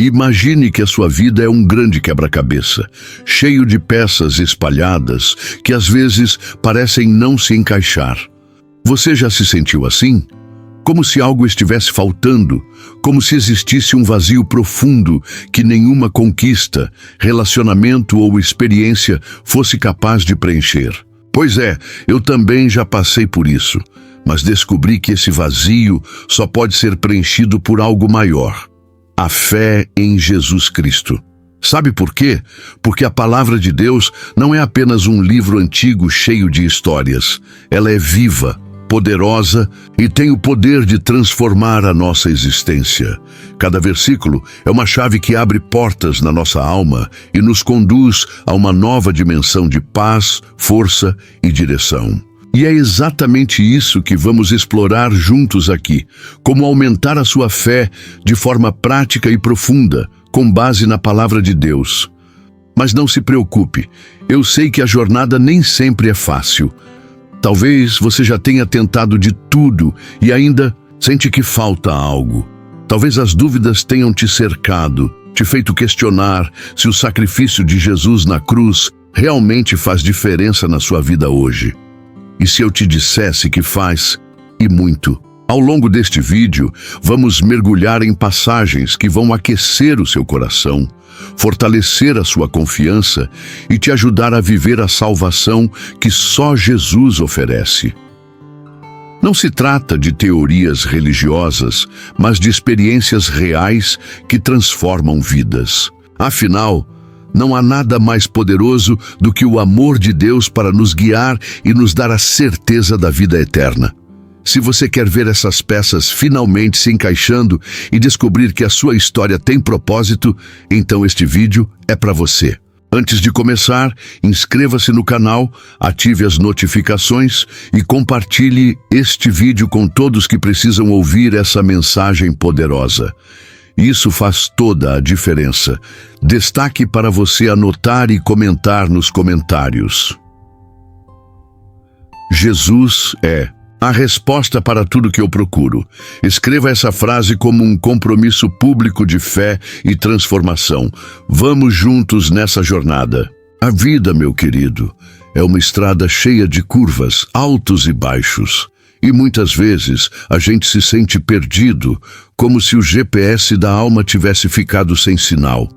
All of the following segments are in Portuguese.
Imagine que a sua vida é um grande quebra-cabeça, cheio de peças espalhadas que às vezes parecem não se encaixar. Você já se sentiu assim? Como se algo estivesse faltando, como se existisse um vazio profundo que nenhuma conquista, relacionamento ou experiência fosse capaz de preencher. Pois é, eu também já passei por isso, mas descobri que esse vazio só pode ser preenchido por algo maior: a fé em Jesus Cristo. Sabe por quê? Porque a palavra de Deus não é apenas um livro antigo cheio de histórias. Ela é viva, poderosa e tem o poder de transformar a nossa existência. Cada versículo é uma chave que abre portas na nossa alma e nos conduz a uma nova dimensão de paz, força e direção. E é exatamente isso que vamos explorar juntos aqui: como aumentar a sua fé de forma prática e profunda, com base na palavra de Deus. Mas não se preocupe, eu sei que a jornada nem sempre é fácil. Talvez você já tenha tentado de tudo e ainda sente que falta algo. Talvez as dúvidas tenham te cercado, te feito questionar se o sacrifício de Jesus na cruz realmente faz diferença na sua vida hoje. E se eu te dissesse que faz, e muito? Ao longo deste vídeo, vamos mergulhar em passagens que vão aquecer o seu coração, fortalecer a sua confiança e te ajudar a viver a salvação que só Jesus oferece. Não se trata de teorias religiosas, mas de experiências reais que transformam vidas. Afinal, não há nada mais poderoso do que o amor de Deus para nos guiar e nos dar a certeza da vida eterna. Se você quer ver essas peças finalmente se encaixando e descobrir que a sua história tem propósito, então este vídeo é para você. Antes de começar, inscreva-se no canal, ative as notificações e compartilhe este vídeo com todos que precisam ouvir essa mensagem poderosa. Isso faz toda a diferença. Destaque para você anotar e comentar nos comentários. Jesus é a resposta para tudo que eu procuro. Escreva essa frase como um compromisso público de fé e transformação. Vamos juntos nessa jornada. A vida, meu querido, é uma estrada cheia de curvas, altos e baixos. E muitas vezes a gente se sente perdido, como se o GPS da alma tivesse ficado sem sinal.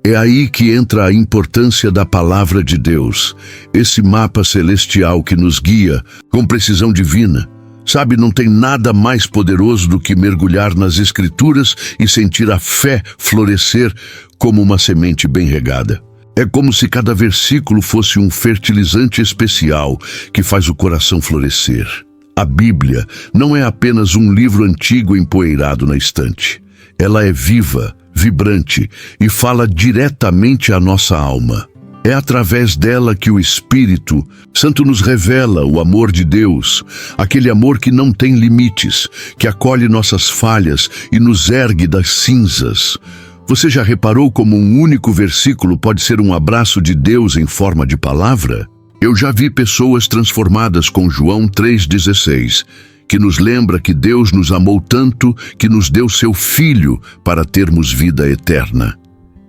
É aí que entra a importância da palavra de Deus, esse mapa celestial que nos guia com precisão divina. Sabe, não tem nada mais poderoso do que mergulhar nas Escrituras e sentir a fé florescer como uma semente bem regada. É como se cada versículo fosse um fertilizante especial que faz o coração florescer. A Bíblia não é apenas um livro antigo empoeirado na estante. Ela é viva, vibrante e fala diretamente à nossa alma. É através dela que o Espírito Santo nos revela o amor de Deus, aquele amor que não tem limites, que acolhe nossas falhas e nos ergue das cinzas. Você já reparou como um único versículo pode ser um abraço de Deus em forma de palavra? Eu já vi pessoas transformadas com João 3,16, que nos lembra que Deus nos amou tanto que nos deu seu Filho para termos vida eterna.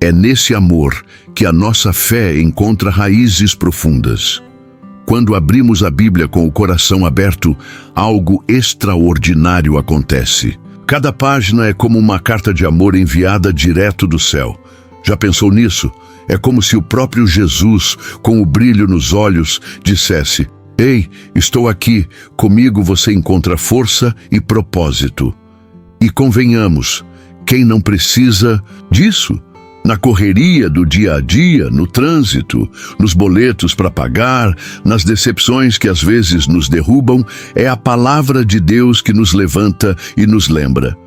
É nesse amor que a nossa fé encontra raízes profundas. Quando abrimos a Bíblia com o coração aberto, algo extraordinário acontece. Cada página é como uma carta de amor enviada direto do céu. Já pensou nisso? É como se o próprio Jesus, com o brilho nos olhos, dissesse: "Ei, estou aqui, comigo você encontra força e propósito." E convenhamos, quem não precisa disso? Na correria do dia a dia, no trânsito, nos boletos para pagar, nas decepções que às vezes nos derrubam, é a palavra de Deus que nos levanta e nos lembra: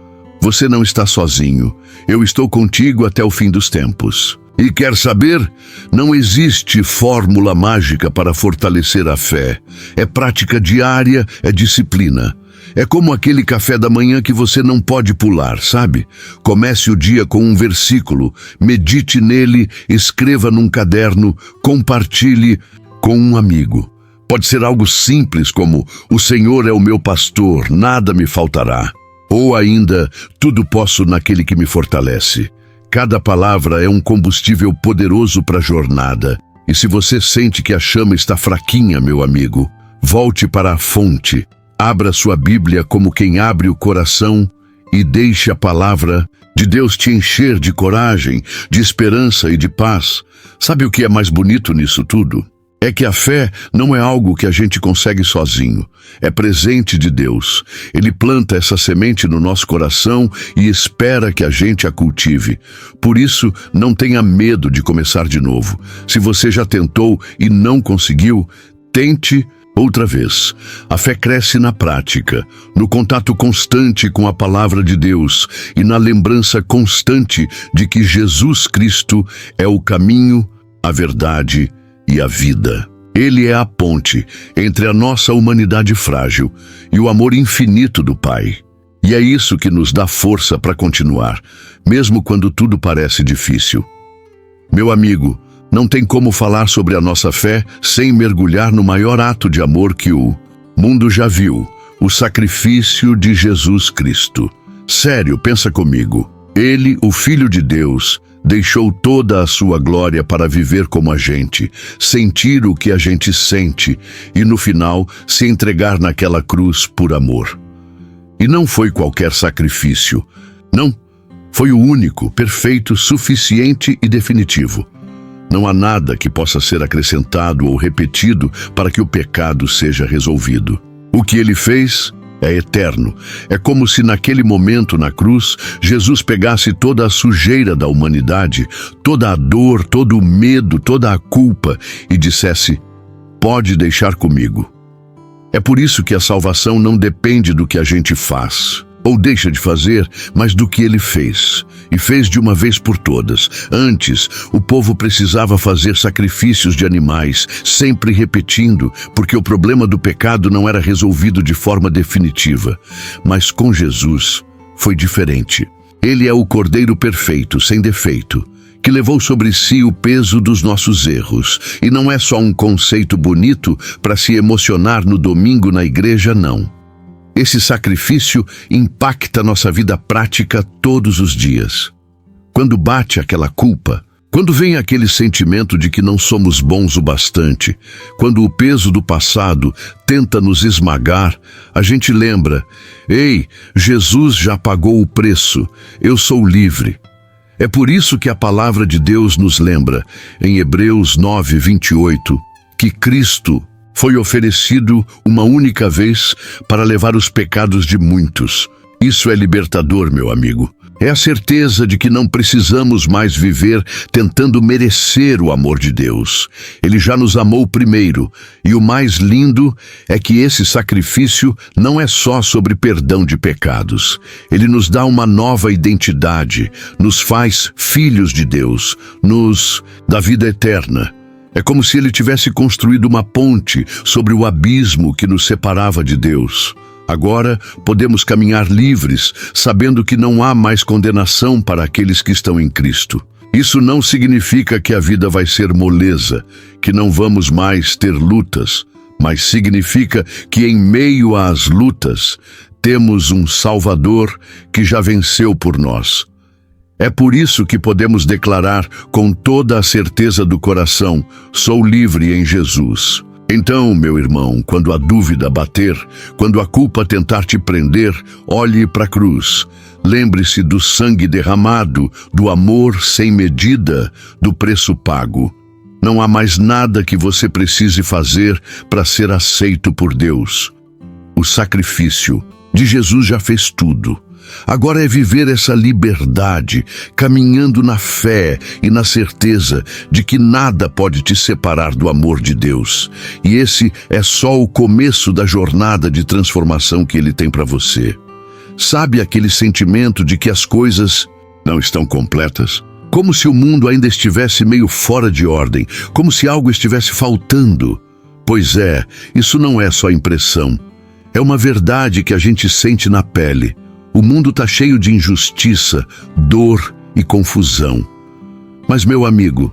você não está sozinho, eu estou contigo até o fim dos tempos. E quer saber? Não existe fórmula mágica para fortalecer a fé. É prática diária, é disciplina. É como aquele café da manhã que você não pode pular, sabe? Comece o dia com um versículo, medite nele, escreva num caderno, compartilhe com um amigo. Pode ser algo simples como: "O Senhor é o meu pastor, nada me faltará." Ou ainda: "Tudo posso naquele que me fortalece." Cada palavra é um combustível poderoso para a jornada. E se você sente que a chama está fraquinha, meu amigo, volte para a fonte. Abra sua Bíblia como quem abre o coração e deixe a palavra de Deus te encher de coragem, de esperança e de paz. Sabe o que é mais bonito nisso tudo? É que a fé não é algo que a gente consegue sozinho. É presente de Deus. Ele planta essa semente no nosso coração e espera que a gente a cultive. Por isso, não tenha medo de começar de novo. Se você já tentou e não conseguiu, tente outra vez. A fé cresce na prática, no contato constante com a palavra de Deus e na lembrança constante de que Jesus Cristo é o caminho, a verdade e a vida. Ele é a ponte entre a nossa humanidade frágil e o amor infinito do Pai. E é isso que nos dá força para continuar, mesmo quando tudo parece difícil. Meu amigo, não tem como falar sobre a nossa fé sem mergulhar no maior ato de amor que o mundo já viu, o sacrifício de Jesus Cristo. Sério, pensa comigo. Ele, o Filho de Deus, deixou toda a sua glória para viver como a gente, sentir o que a gente sente e, no final, se entregar naquela cruz por amor. E não foi qualquer sacrifício. Não, foi o único, perfeito, suficiente e definitivo. Não há nada que possa ser acrescentado ou repetido para que o pecado seja resolvido. O que ele fez é eterno. É como se naquele momento na cruz, Jesus pegasse toda a sujeira da humanidade, toda a dor, todo o medo, toda a culpa e dissesse: pode deixar comigo. É por isso que a salvação não depende do que a gente faz ou deixa de fazer, mas do que ele fez. E fez de uma vez por todas. Antes, o povo precisava fazer sacrifícios de animais, sempre repetindo, porque o problema do pecado não era resolvido de forma definitiva. Mas com Jesus, foi diferente. Ele é o Cordeiro perfeito, sem defeito, que levou sobre si o peso dos nossos erros. E não é só um conceito bonito para se emocionar no domingo na igreja, não. Esse sacrifício impacta nossa vida prática todos os dias. Quando bate aquela culpa, quando vem aquele sentimento de que não somos bons o bastante, quando o peso do passado tenta nos esmagar, a gente lembra: ei, Jesus já pagou o preço, eu sou livre. É por isso que a palavra de Deus nos lembra, em Hebreus 9:28, que Cristo foi oferecido uma única vez para levar os pecados de muitos. Isso é libertador, meu amigo. É a certeza de que não precisamos mais viver tentando merecer o amor de Deus. Ele já nos amou primeiro, e o mais lindo é que esse sacrifício não é só sobre perdão de pecados. Ele nos dá uma nova identidade, nos faz filhos de Deus, nos dá vida eterna. É como se ele tivesse construído uma ponte sobre o abismo que nos separava de Deus. Agora podemos caminhar livres, sabendo que não há mais condenação para aqueles que estão em Cristo. Isso não significa que a vida vai ser moleza, que não vamos mais ter lutas, mas significa que em meio às lutas temos um Salvador que já venceu por nós. É por isso que podemos declarar com toda a certeza do coração: sou livre em Jesus. Então, meu irmão, quando a dúvida bater, quando a culpa tentar te prender, olhe para a cruz. Lembre-se do sangue derramado, do amor sem medida, do preço pago. Não há mais nada que você precise fazer para ser aceito por Deus. O sacrifício de Jesus já fez tudo. Agora é viver essa liberdade, caminhando na fé e na certeza de que nada pode te separar do amor de Deus. E esse é só o começo da jornada de transformação que Ele tem para você. Sabe aquele sentimento de que as coisas não estão completas? Como se o mundo ainda estivesse meio fora de ordem, como se algo estivesse faltando. Pois é, isso não é só impressão. É uma verdade que a gente sente na pele. O mundo está cheio de injustiça, dor e confusão. Mas, meu amigo,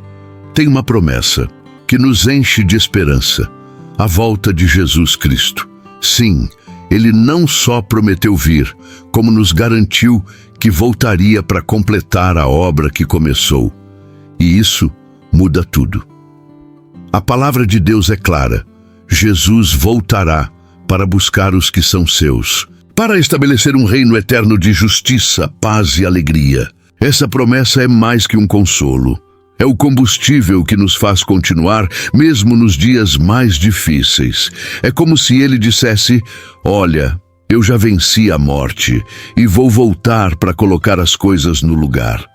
tem uma promessa que nos enche de esperança: a volta de Jesus Cristo. Sim, Ele não só prometeu vir, como nos garantiu que voltaria para completar a obra que começou. E isso muda tudo. A palavra de Deus é clara. Jesus voltará para buscar os que são seus, para estabelecer um reino eterno de justiça, paz e alegria. Essa promessa é mais que um consolo. É o combustível que nos faz continuar, mesmo nos dias mais difíceis. É como se ele dissesse: olha, eu já venci a morte e vou voltar para colocar as coisas no lugar.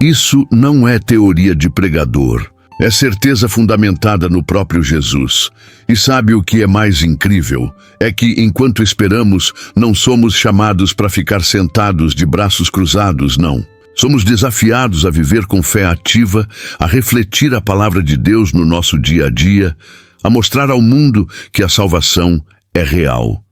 Isso não é teoria de pregador. É certeza fundamentada no próprio Jesus. E sabe o que é mais incrível? É que, enquanto esperamos, não somos chamados para ficar sentados de braços cruzados, não. Somos desafiados a viver com fé ativa, a refletir a palavra de Deus no nosso dia a dia, a mostrar ao mundo que a salvação é real.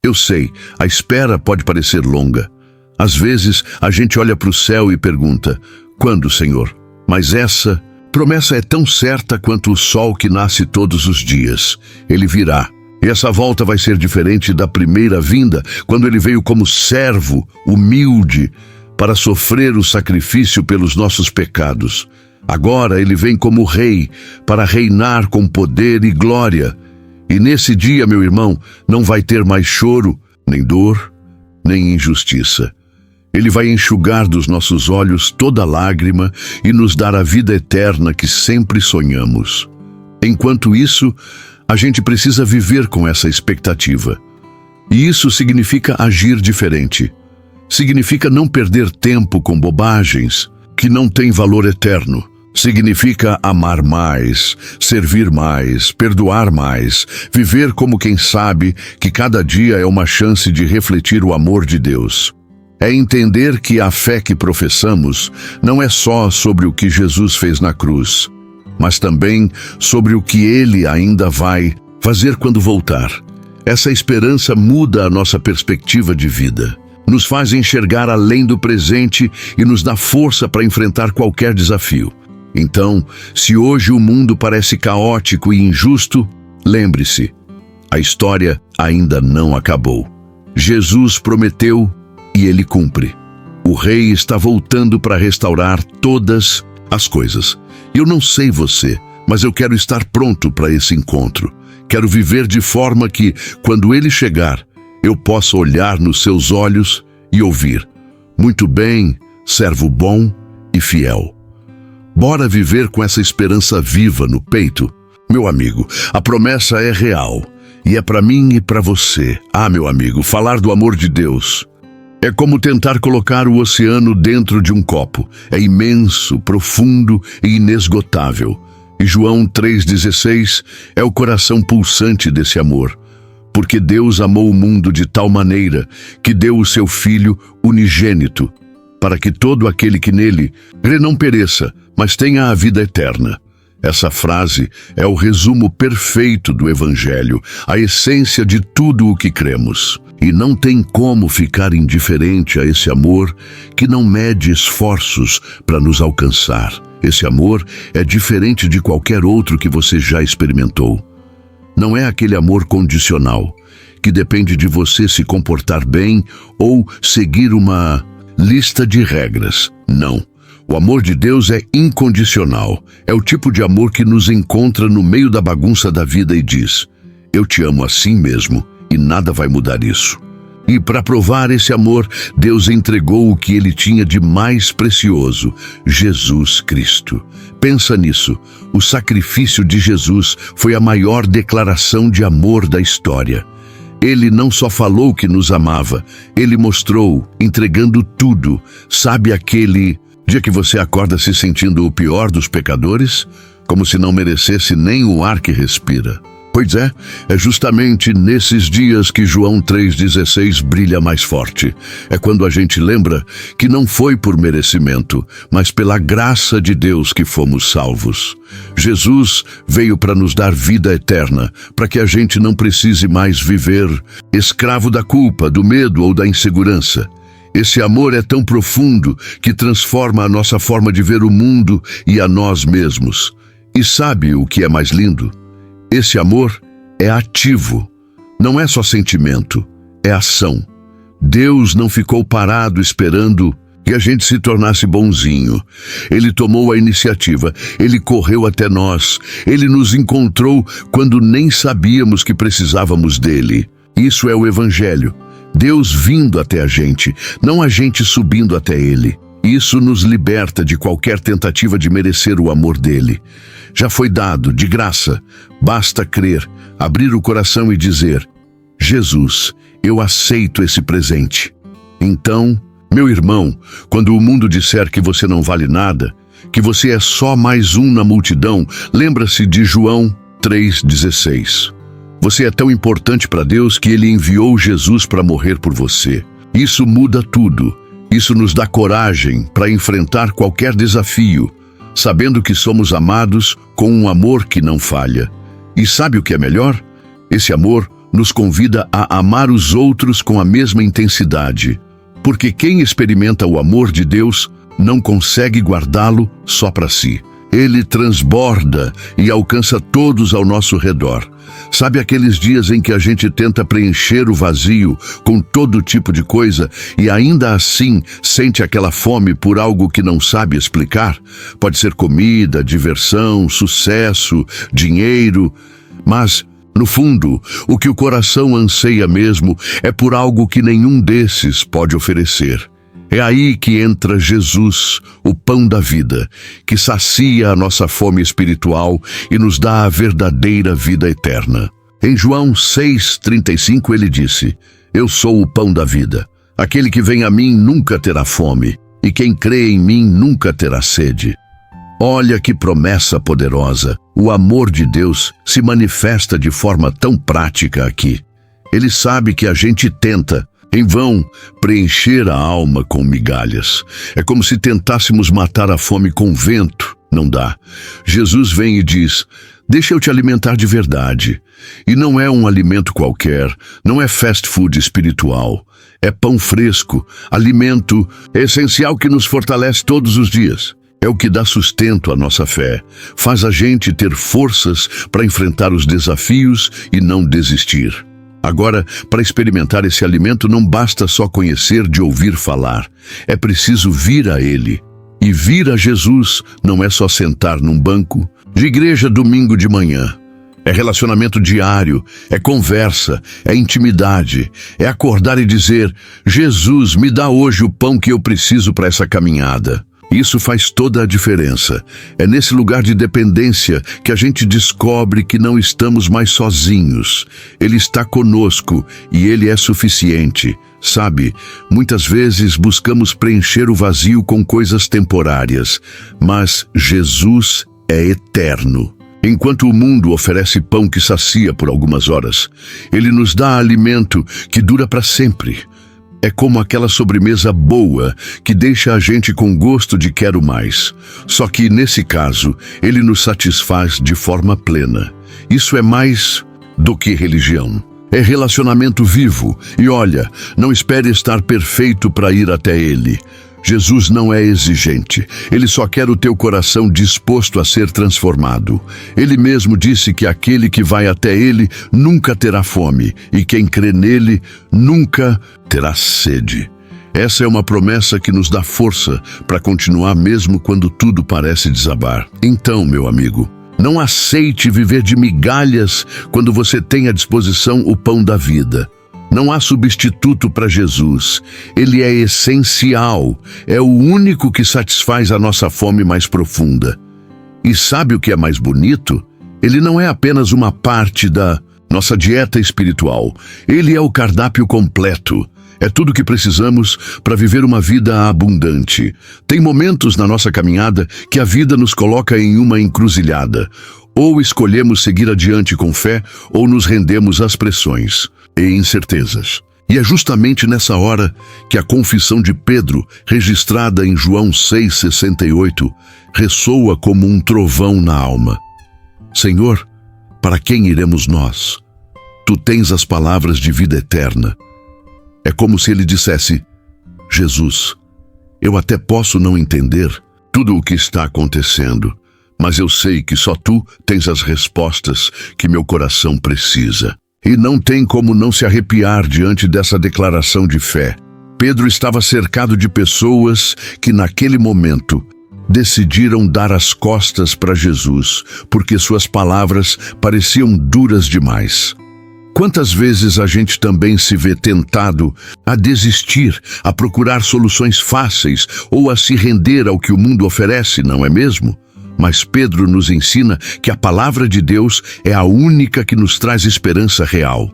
Eu sei, a espera pode parecer longa. Às vezes, a gente olha para o céu e pergunta: quando, Senhor? Mas essa promessa é tão certa quanto o sol que nasce todos os dias. Ele virá. E essa volta vai ser diferente da primeira vinda, quando ele veio como servo, humilde, para sofrer o sacrifício pelos nossos pecados. Agora ele vem como rei, para reinar com poder e glória. E nesse dia, meu irmão, não vai ter mais choro, nem dor, nem injustiça. Ele vai enxugar dos nossos olhos toda lágrima e nos dar a vida eterna que sempre sonhamos. Enquanto isso, a gente precisa viver com essa expectativa. E isso significa agir diferente. Significa não perder tempo com bobagens que não têm valor eterno. Significa amar mais, servir mais, perdoar mais, viver como quem sabe que cada dia é uma chance de refletir o amor de Deus. É entender que a fé que professamos não é só sobre o que Jesus fez na cruz, mas também sobre o que Ele ainda vai fazer quando voltar. Essa esperança muda a nossa perspectiva de vida. Nos faz enxergar além do presente e nos dá força para enfrentar qualquer desafio. Então, se hoje o mundo parece caótico e injusto, lembre-se, a história ainda não acabou. Jesus prometeu e ele cumpre. O Rei está voltando para restaurar todas as coisas. Eu não sei você, mas eu quero estar pronto para esse encontro. Quero viver de forma que, quando ele chegar, eu possa olhar nos seus olhos e ouvir: muito bem, servo bom e fiel. Bora viver com essa esperança viva no peito? Meu amigo, a promessa é real. E é para mim e para você. Ah, meu amigo, falar do amor de Deus é como tentar colocar o oceano dentro de um copo. É imenso, profundo e inesgotável. E João 3,16 é o coração pulsante desse amor. Porque Deus amou o mundo de tal maneira que deu o seu Filho unigênito, para que todo aquele que nele crê não pereça, mas tenha a vida eterna. Essa frase é o resumo perfeito do Evangelho, a essência de tudo o que cremos. E não tem como ficar indiferente a esse amor que não mede esforços para nos alcançar. Esse amor é diferente de qualquer outro que você já experimentou. Não é aquele amor condicional, que depende de você se comportar bem ou seguir uma lista de regras. Não. O amor de Deus é incondicional. É o tipo de amor que nos encontra no meio da bagunça da vida e diz: eu te amo assim mesmo e nada vai mudar isso. E para provar esse amor, Deus entregou o que ele tinha de mais precioso, Jesus Cristo. Pensa nisso. O sacrifício de Jesus foi a maior declaração de amor da história. Ele não só falou que nos amava, ele mostrou, entregando tudo. Sabe aquele dia que você acorda se sentindo o pior dos pecadores? Como se não merecesse nem o ar que respira. Pois é justamente nesses dias que João 3,16 brilha mais forte. É quando a gente lembra que não foi por merecimento, mas pela graça de Deus que fomos salvos. Jesus veio para nos dar vida eterna, para que a gente não precise mais viver escravo da culpa, do medo ou da insegurança. Esse amor é tão profundo que transforma a nossa forma de ver o mundo e a nós mesmos. E sabe o que é mais lindo? Esse amor é ativo. Não é só sentimento, é ação. Deus não ficou parado esperando que a gente se tornasse bonzinho. Ele tomou a iniciativa, ele correu até nós, ele nos encontrou quando nem sabíamos que precisávamos dele. Isso é o Evangelho. Deus vindo até a gente, não a gente subindo até ele. Isso nos liberta de qualquer tentativa de merecer o amor dele. Já foi dado, de graça. Basta crer, abrir o coração e dizer: Jesus, eu aceito esse presente. Então, meu irmão, quando o mundo disser que você não vale nada, que você é só mais um na multidão, lembra-se de João 3,16. Você é tão importante para Deus que Ele enviou Jesus para morrer por você. Isso muda tudo. Isso nos dá coragem para enfrentar qualquer desafio, sabendo que somos amados com um amor que não falha. E sabe o que é melhor? Esse amor nos convida a amar os outros com a mesma intensidade, porque quem experimenta o amor de Deus não consegue guardá-lo só para si. Ele transborda e alcança todos ao nosso redor. Sabe aqueles dias em que a gente tenta preencher o vazio com todo tipo de coisa e ainda assim sente aquela fome por algo que não sabe explicar? Pode ser comida, diversão, sucesso, dinheiro, mas no fundo, o que o coração anseia mesmo é por algo que nenhum desses pode oferecer. É aí que entra Jesus, o pão da vida, que sacia a nossa fome espiritual e nos dá a verdadeira vida eterna. Em João 6,35 ele disse: Eu sou o pão da vida. Aquele que vem a mim nunca terá fome, e quem crê em mim nunca terá sede. Olha que promessa poderosa! O amor de Deus se manifesta de forma tão prática aqui. Ele sabe que a gente tenta, em vão, preencher a alma com migalhas. É como se tentássemos matar a fome com vento. Não dá. Jesus vem e diz: deixa eu te alimentar de verdade. E não é um alimento qualquer, não é fast food espiritual. É pão fresco, alimento essencial que nos fortalece todos os dias. É o que dá sustento à nossa fé, faz a gente ter forças para enfrentar os desafios e não desistir. Agora, para experimentar esse alimento não basta só conhecer de ouvir falar, é preciso vir a Ele. E vir a Jesus não é só sentar num banco de igreja domingo de manhã. É relacionamento diário, é conversa, é intimidade, é acordar e dizer: Jesus, me dá hoje o pão que eu preciso para essa caminhada. Isso faz toda a diferença. É nesse lugar de dependência que a gente descobre que não estamos mais sozinhos. Ele está conosco e Ele é suficiente. Sabe, muitas vezes buscamos preencher o vazio com coisas temporárias, mas Jesus é eterno. Enquanto o mundo oferece pão que sacia por algumas horas, Ele nos dá alimento que dura para sempre. É como aquela sobremesa boa que deixa a gente com gosto de quero mais. Só que, nesse caso, Ele nos satisfaz de forma plena. Isso é mais do que religião. É relacionamento vivo. E olha, não espere estar perfeito para ir até Ele. Jesus não é exigente. Ele só quer o teu coração disposto a ser transformado. Ele mesmo disse que aquele que vai até Ele nunca terá fome, e quem crê nele nunca terá sede. Essa é uma promessa que nos dá força para continuar mesmo quando tudo parece desabar. Então, meu amigo, não aceite viver de migalhas quando você tem à disposição o pão da vida. Não há substituto para Jesus. Ele é essencial, é o único que satisfaz a nossa fome mais profunda. E sabe o que é mais bonito? Ele não é apenas uma parte da nossa dieta espiritual. Ele é o cardápio completo. É tudo o que precisamos para viver uma vida abundante. Tem momentos na nossa caminhada que a vida nos coloca em uma encruzilhada. Ou escolhemos seguir adiante com fé, ou nos rendemos às pressões e incertezas. E é justamente nessa hora que a confissão de Pedro, registrada em João 6,68, ressoa como um trovão na alma. Senhor, para quem iremos nós? Tu tens as palavras de vida eterna. É como se ele dissesse: Jesus, eu até posso não entender tudo o que está acontecendo, mas eu sei que só tu tens as respostas que meu coração precisa. E não tem como não se arrepiar diante dessa declaração de fé. Pedro estava cercado de pessoas que, naquele momento, decidiram dar as costas para Jesus, porque suas palavras pareciam duras demais. Quantas vezes a gente também se vê tentado a desistir, a procurar soluções fáceis ou a se render ao que o mundo oferece, não é mesmo? Mas Pedro nos ensina que a palavra de Deus é a única que nos traz esperança real.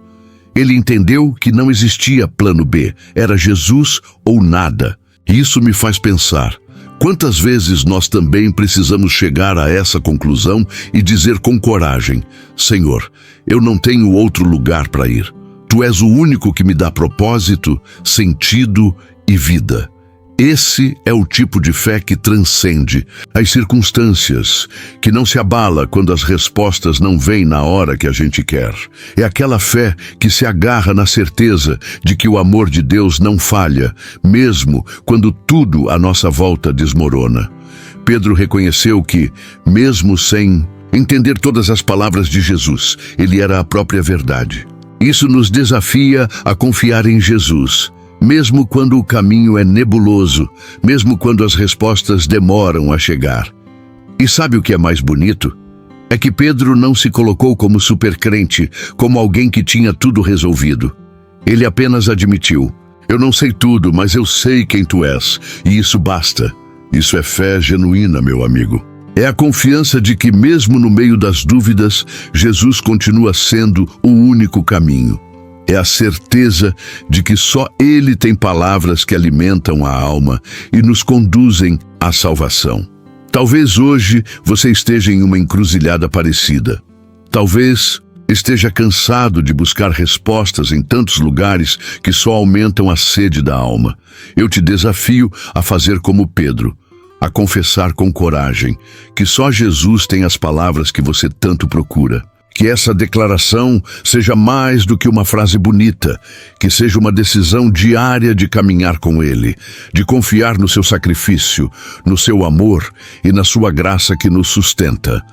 Ele entendeu que não existia plano B, era Jesus ou nada. E isso me faz pensar, quantas vezes nós também precisamos chegar a essa conclusão e dizer com coragem: Senhor, eu não tenho outro lugar para ir. Tu és o único que me dá propósito, sentido e vida. Esse é o tipo de fé que transcende as circunstâncias, que não se abala quando as respostas não vêm na hora que a gente quer. É aquela fé que se agarra na certeza de que o amor de Deus não falha, mesmo quando tudo à nossa volta desmorona. Pedro reconheceu que, mesmo sem entender todas as palavras de Jesus, ele era a própria verdade. Isso nos desafia a confiar em Jesus, mesmo quando o caminho é nebuloso, mesmo quando as respostas demoram a chegar. E sabe o que é mais bonito? É que Pedro não se colocou como supercrente, como alguém que tinha tudo resolvido. Ele apenas admitiu: eu não sei tudo, mas eu sei quem tu és, e isso basta. Isso é fé genuína, meu amigo. É a confiança de que, mesmo no meio das dúvidas, Jesus continua sendo o único caminho. É a certeza de que só Ele tem palavras que alimentam a alma e nos conduzem à salvação. Talvez hoje você esteja em uma encruzilhada parecida. Talvez esteja cansado de buscar respostas em tantos lugares que só aumentam a sede da alma. Eu te desafio a fazer como Pedro, a confessar com coragem que só Jesus tem as palavras que você tanto procura. Que essa declaração seja mais do que uma frase bonita, que seja uma decisão diária de caminhar com Ele, de confiar no seu sacrifício, no seu amor e na sua graça que nos sustenta.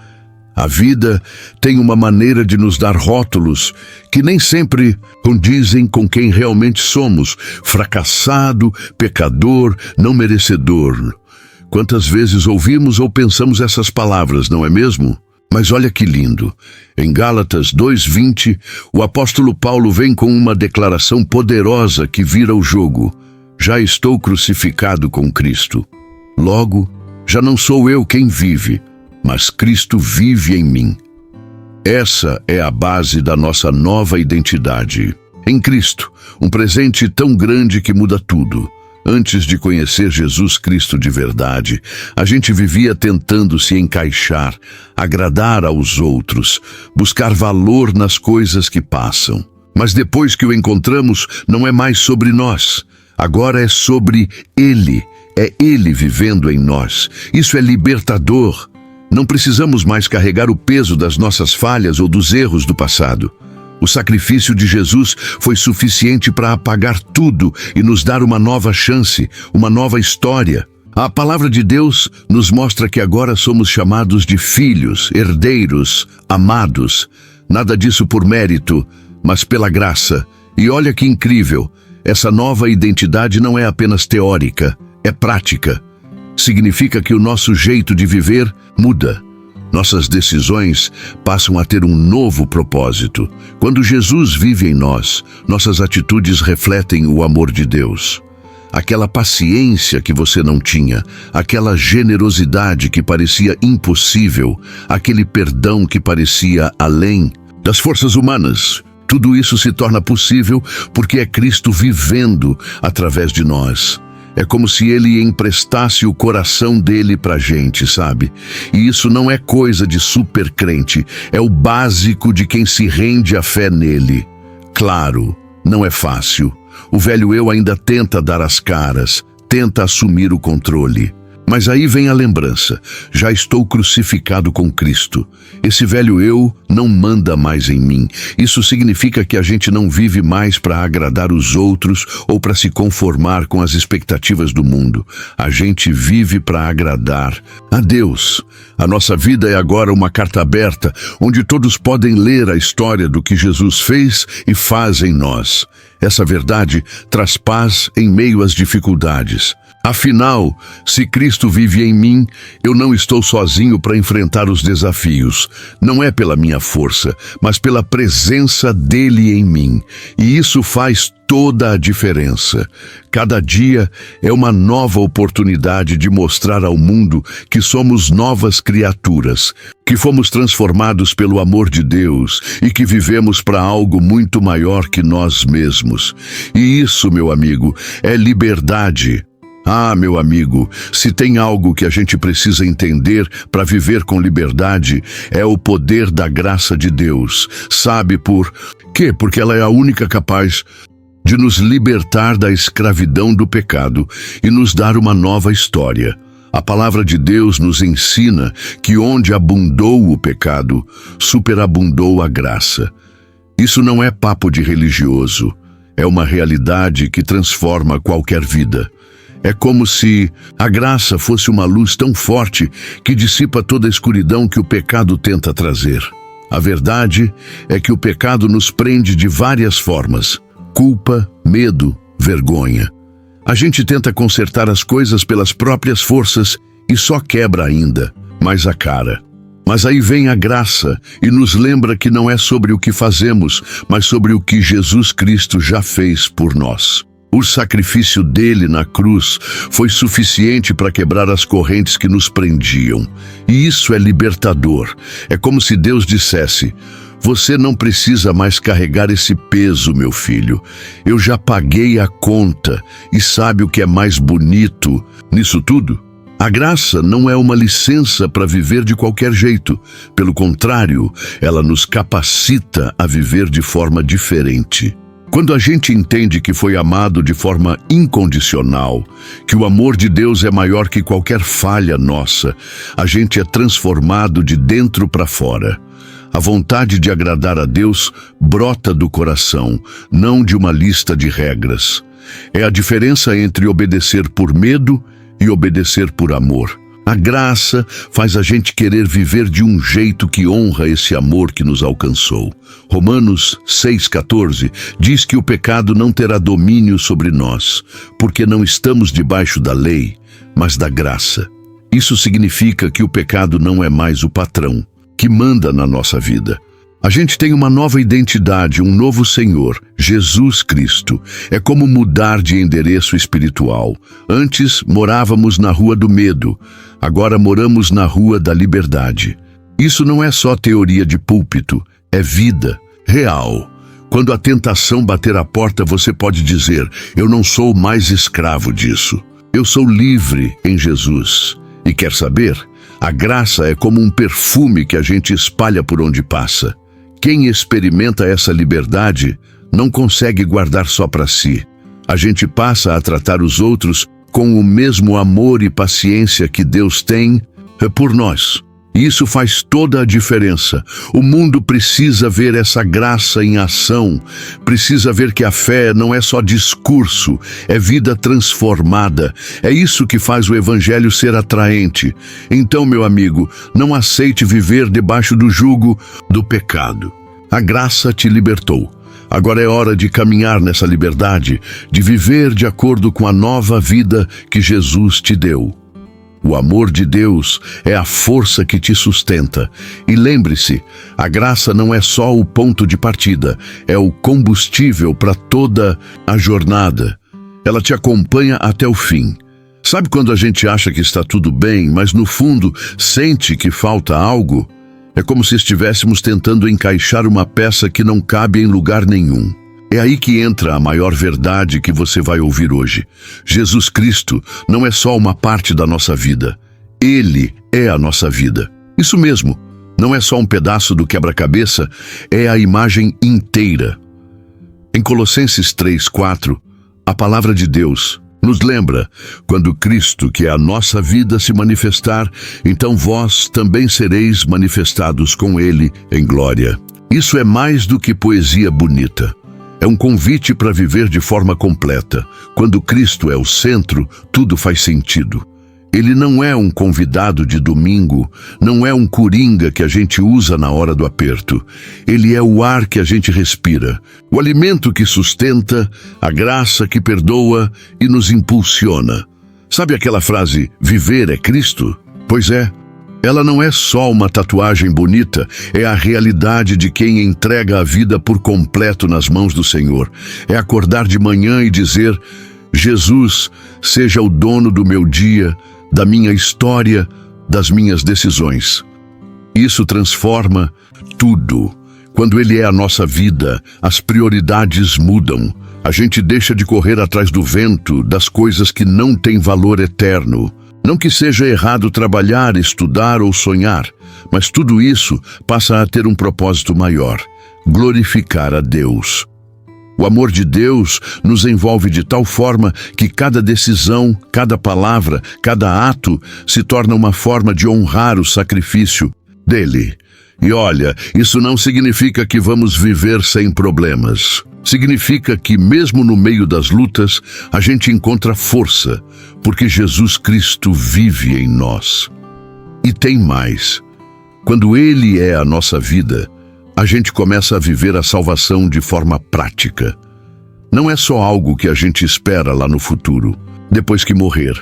A vida tem uma maneira de nos dar rótulos que nem sempre condizem com quem realmente somos: fracassado, pecador, não merecedor. Quantas vezes ouvimos ou pensamos essas palavras, não é mesmo? Mas olha que lindo. Em Gálatas 2:20, o apóstolo Paulo vem com uma declaração poderosa que vira o jogo. Já estou crucificado com Cristo. Logo, já não sou eu quem vive, mas Cristo vive em mim. Essa é a base da nossa nova identidade. Em Cristo, um presente tão grande que muda tudo. Antes de conhecer Jesus Cristo de verdade, a gente vivia tentando se encaixar, agradar aos outros, buscar valor nas coisas que passam. Mas depois que o encontramos, não é mais sobre nós. Agora é sobre Ele. É Ele vivendo em nós. Isso é libertador. Não precisamos mais carregar o peso das nossas falhas ou dos erros do passado. O sacrifício de Jesus foi suficiente para apagar tudo e nos dar uma nova chance, uma nova história. A palavra de Deus nos mostra que agora somos chamados de filhos, herdeiros, amados. Nada disso por mérito, mas pela graça. E olha que incrível, essa nova identidade não é apenas teórica, é prática. Significa que o nosso jeito de viver muda. Nossas decisões passam a ter um novo propósito. Quando Jesus vive em nós, nossas atitudes refletem o amor de Deus. Aquela paciência que você não tinha, aquela generosidade que parecia impossível, aquele perdão que parecia além das forças humanas. Tudo isso se torna possível porque é Cristo vivendo através de nós. É como se Ele emprestasse o coração dele pra gente, sabe? E isso não é coisa de super crente, é o básico de quem se rende à fé nele. Claro, não é fácil. O velho eu ainda tenta dar as caras, tenta assumir o controle. Mas aí vem a lembrança. Já estou crucificado com Cristo. Esse velho eu não manda mais em mim. Isso significa que a gente não vive mais para agradar os outros ou para se conformar com as expectativas do mundo. A gente vive para agradar a Deus. A nossa vida é agora uma carta aberta, onde todos podem ler a história do que Jesus fez e faz em nós. Essa verdade traz paz em meio às dificuldades. Afinal, se Cristo vive em mim, eu não estou sozinho para enfrentar os desafios. Não é pela minha força, mas pela presença dele em mim. E isso faz toda a diferença. Cada dia é uma nova oportunidade de mostrar ao mundo que somos novas criaturas, que fomos transformados pelo amor de Deus e que vivemos para algo muito maior que nós mesmos. E isso, meu amigo, é liberdade. Ah, meu amigo, se tem algo que a gente precisa entender para viver com liberdade, é o poder da graça de Deus. Sabe por quê? Porque ela é a única capaz de nos libertar da escravidão do pecado e nos dar uma nova história. A palavra de Deus nos ensina que onde abundou o pecado, superabundou a graça. Isso não é papo de religioso, é uma realidade que transforma qualquer vida. É como se a graça fosse uma luz tão forte que dissipa toda a escuridão que o pecado tenta trazer. A verdade é que o pecado nos prende de várias formas: culpa, medo, vergonha. A gente tenta consertar as coisas pelas próprias forças e só quebra ainda mais a cara. Mas aí vem a graça e nos lembra que não é sobre o que fazemos, mas sobre o que Jesus Cristo já fez por nós. O sacrifício dele na cruz foi suficiente para quebrar as correntes que nos prendiam. E isso é libertador. É como se Deus dissesse: você não precisa mais carregar esse peso, meu filho. Eu já paguei a conta. E sabe o que é mais bonito nisso tudo? A graça não é uma licença para viver de qualquer jeito. Pelo contrário, ela nos capacita a viver de forma diferente. Quando a gente entende que foi amado de forma incondicional, que o amor de Deus é maior que qualquer falha nossa, a gente é transformado de dentro para fora. A vontade de agradar a Deus brota do coração, não de uma lista de regras. É a diferença entre obedecer por medo e obedecer por amor. A graça faz a gente querer viver de um jeito que honra esse amor que nos alcançou. Romanos 6,14 diz que o pecado não terá domínio sobre nós, porque não estamos debaixo da lei, mas da graça. Isso significa que o pecado não é mais o patrão que manda na nossa vida. A gente tem uma nova identidade, um novo Senhor, Jesus Cristo. É como mudar de endereço espiritual. Antes morávamos na rua do medo, agora moramos na rua da liberdade. Isso não é só teoria de púlpito, é vida real. Quando a tentação bater a porta, você pode dizer: eu não sou mais escravo disso. Eu sou livre em Jesus. E quer saber? A graça é como um perfume que a gente espalha por onde passa. Quem experimenta essa liberdade não consegue guardar só para si. A gente passa a tratar os outros com o mesmo amor e paciência que Deus tem por nós. E isso faz toda a diferença. O mundo precisa ver essa graça em ação. Precisa ver que a fé não é só discurso, é vida transformada. É isso que faz o Evangelho ser atraente. Então, meu amigo, não aceite viver debaixo do jugo do pecado. A graça te libertou. Agora é hora de caminhar nessa liberdade, de viver de acordo com a nova vida que Jesus te deu. O amor de Deus é a força que te sustenta. E lembre-se, a graça não é só o ponto de partida, é o combustível para toda a jornada. Ela te acompanha até o fim. Sabe quando a gente acha que está tudo bem, mas no fundo sente que falta algo? É como se estivéssemos tentando encaixar uma peça que não cabe em lugar nenhum. É aí que entra a maior verdade que você vai ouvir hoje. Jesus Cristo não é só uma parte da nossa vida. Ele é a nossa vida. Isso mesmo, não é só um pedaço do quebra-cabeça, é a imagem inteira. Em Colossenses 3:4, a palavra de Deus Nos lembra, quando Cristo, que é a nossa vida, se manifestar, então vós também sereis manifestados com Ele em glória. Isso é mais do que poesia bonita. É um convite para viver de forma completa. Quando Cristo é o centro, tudo faz sentido. Ele não é um convidado de domingo, não é um coringa que a gente usa na hora do aperto. Ele é o ar que a gente respira, o alimento que sustenta, a graça que perdoa e nos impulsiona. Sabe aquela frase, viver é Cristo? Pois é, ela não é só uma tatuagem bonita, é a realidade de quem entrega a vida por completo nas mãos do Senhor. É acordar de manhã e dizer, Jesus, seja o dono do meu dia, da minha história, das minhas decisões. Isso transforma tudo. Quando Ele é a nossa vida, as prioridades mudam. A gente deixa de correr atrás do vento, das coisas que não têm valor eterno. Não que seja errado trabalhar, estudar ou sonhar, mas tudo isso passa a ter um propósito maior: glorificar a Deus. O amor de Deus nos envolve de tal forma que cada decisão, cada palavra, cada ato se torna uma forma de honrar o sacrifício dele. E olha, isso não significa que vamos viver sem problemas. Significa que mesmo no meio das lutas, a gente encontra força, porque Jesus Cristo vive em nós. E tem mais. Quando Ele é a nossa vida, a gente começa a viver a salvação de forma prática. Não é só algo que a gente espera lá no futuro, depois que morrer.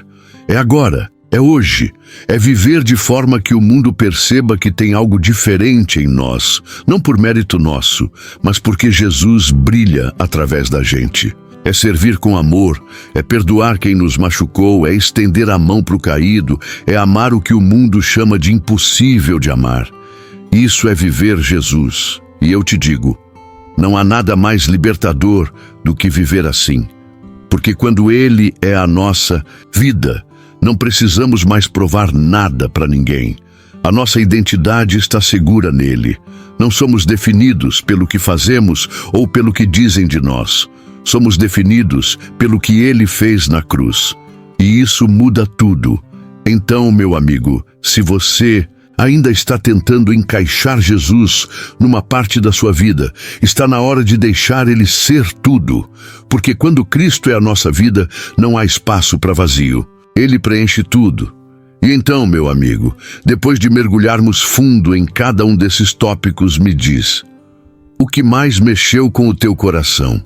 É agora, é hoje. É viver de forma que o mundo perceba que tem algo diferente em nós, não por mérito nosso, mas porque Jesus brilha através da gente. É servir com amor, é perdoar quem nos machucou, é estender a mão para o caído, é amar o que o mundo chama de impossível de amar. Isso é viver Jesus. E eu te digo, não há nada mais libertador do que viver assim. Porque quando Ele é a nossa vida, não precisamos mais provar nada para ninguém. A nossa identidade está segura nele. Não somos definidos pelo que fazemos ou pelo que dizem de nós. Somos definidos pelo que Ele fez na cruz. E isso muda tudo. Então, meu amigo, se você ainda está tentando encaixar Jesus numa parte da sua vida, está na hora de deixar Ele ser tudo. Porque quando Cristo é a nossa vida, não há espaço para vazio. Ele preenche tudo. E então, meu amigo, depois de mergulharmos fundo em cada um desses tópicos, me diz, o que mais mexeu com o teu coração?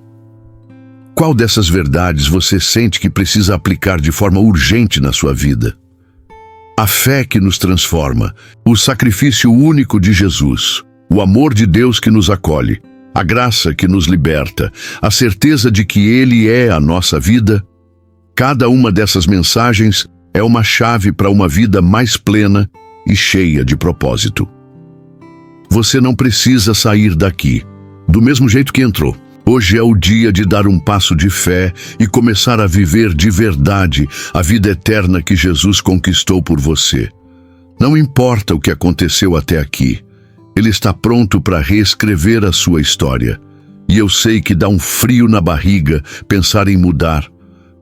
Qual dessas verdades você sente que precisa aplicar de forma urgente na sua vida? A fé que nos transforma, o sacrifício único de Jesus, o amor de Deus que nos acolhe, a graça que nos liberta, a certeza de que Ele é a nossa vida. Cada uma dessas mensagens é uma chave para uma vida mais plena e cheia de propósito. Você não precisa sair daqui do mesmo jeito que entrou. Hoje é o dia de dar um passo de fé e começar a viver de verdade a vida eterna que Jesus conquistou por você. Não importa o que aconteceu até aqui, Ele está pronto para reescrever a sua história. E eu sei que dá um frio na barriga pensar em mudar,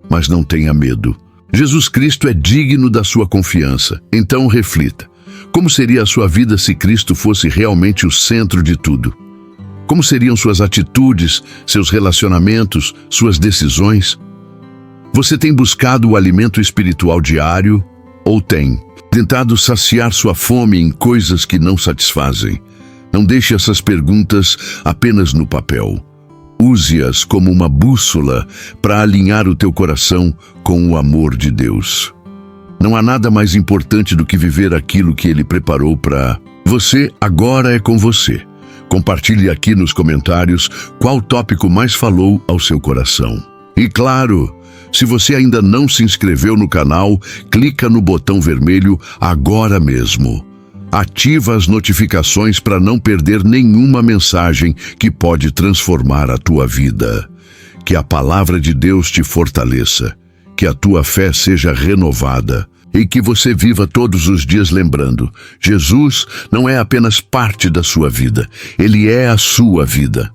mas não tenha medo. Jesus Cristo é digno da sua confiança. Então reflita. Como seria a sua vida se Cristo fosse realmente o centro de tudo? Como seriam suas atitudes, seus relacionamentos, suas decisões? Você tem buscado o alimento espiritual diário ou tem tentado saciar sua fome em coisas que não satisfazem? Não deixe essas perguntas apenas no papel. Use-as como uma bússola para alinhar o teu coração com o amor de Deus. Não há nada mais importante do que viver aquilo que Ele preparou para você. Agora é com você. Compartilhe aqui nos comentários qual tópico mais falou ao seu coração. E claro, se você ainda não se inscreveu no canal, clica no botão vermelho agora mesmo. Ativa as notificações para não perder nenhuma mensagem que pode transformar a tua vida. Que a palavra de Deus te fortaleça, que a tua fé seja renovada e que você viva todos os dias lembrando, Jesus não é apenas parte da sua vida, Ele é a sua vida.